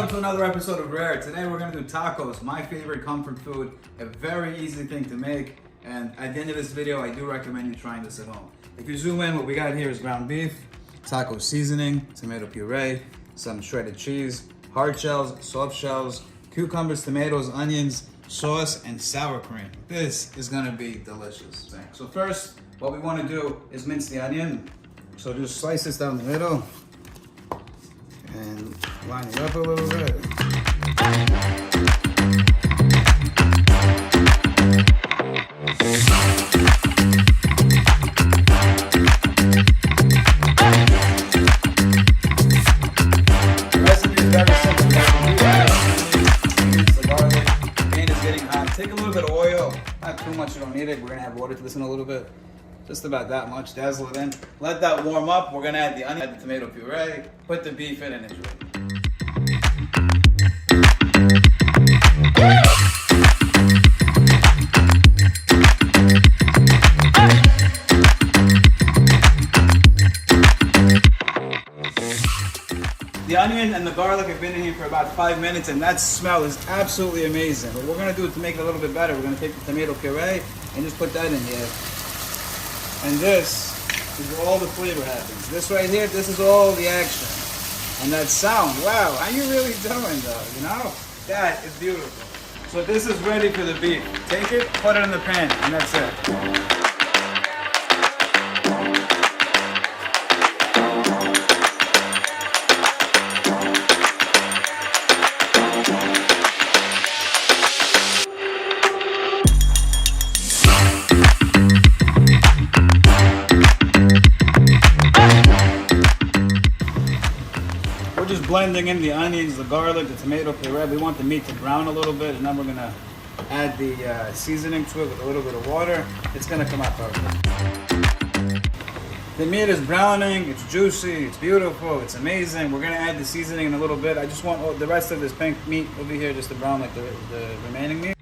Welcome to another episode of Rare. Today we're going to do tacos, my favorite comfort food, a very easy thing to make, and at the end of this video I do recommend you trying this at home. If you zoom in, what we got here is ground beef, taco seasoning, tomato puree, some shredded cheese, hard shells, soft shells, cucumbers, tomatoes, onions, sauce, and sour cream. This is going to be delicious. So first, what we want to do is mince the onion. So just slice this down the middle and line it up a little bit. The recipe is very simple. The garlic, pan is getting hot. Take a little bit of oil, not too much, you don't need it. We're gonna have water to this in a little bit. Just about that much, dazzle it in. Let that warm up. We're gonna add the onion, add the tomato puree, put the beef in, and it's ready. The onion and the garlic have been in here for about 5 minutes, and that smell is absolutely amazing. What we're gonna do to make it a little bit better, we're gonna take the tomato puree and just put that in here. And this is all the flavor happens. This right here, this is all the action. And that sound, wow, how you really doing though, you know? That is beautiful. So this is ready for the beef. Take it, put it in the pan, and that's it. Just blending in the onions, the garlic, the tomato puree. We want the meat to brown a little bit, and then we're gonna add the seasoning to it with a little bit of water. It's gonna come out perfect. The meat is browning, it's juicy, it's beautiful, it's amazing. We're gonna add the seasoning in a little bit. I just want the rest of this pink meat over here just to brown like the remaining meat.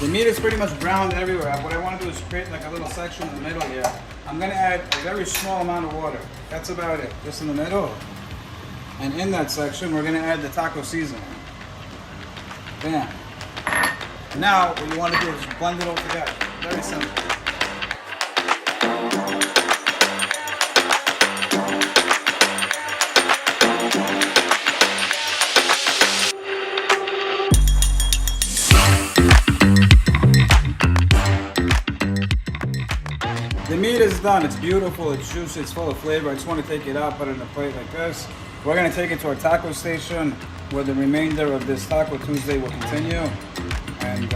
The meat is pretty much browned everywhere. What I want to do is create like a little section in the middle here. I'm going to add a very small amount of water. That's about it, just in the middle. And in that section, we're going to add the taco seasoning. Bam. Now, what you want to do is blend it all together. Very simple. The meat is done. It's beautiful, it's juicy, it's full of flavor. I just want to take it out, put it in a plate like this. We're going to take it to our taco station where the remainder of this Taco Tuesday will continue. And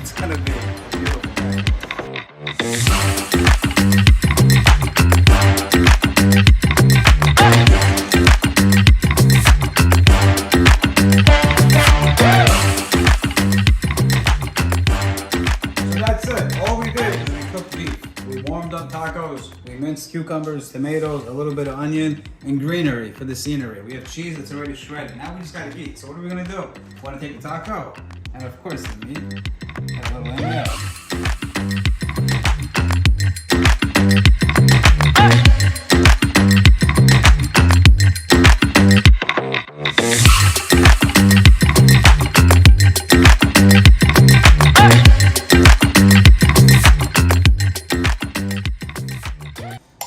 it's going to be a beautiful thing. So that's it. All we did is we cooked beef. We warmed up tacos, we minced cucumbers, tomatoes, a little bit of onion, and greenery for the scenery. We have cheese that's already shredded. Now we just gotta eat. So what are we gonna do? We wanna take the taco, and of course the meat, and a little in there.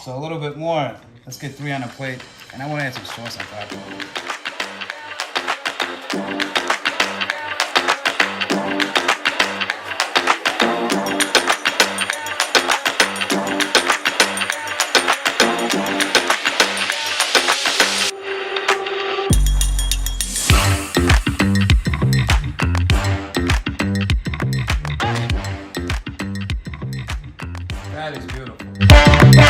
So a little bit more. Let's get 3 on a plate. And I want to add some sauce on top of it. That is beautiful.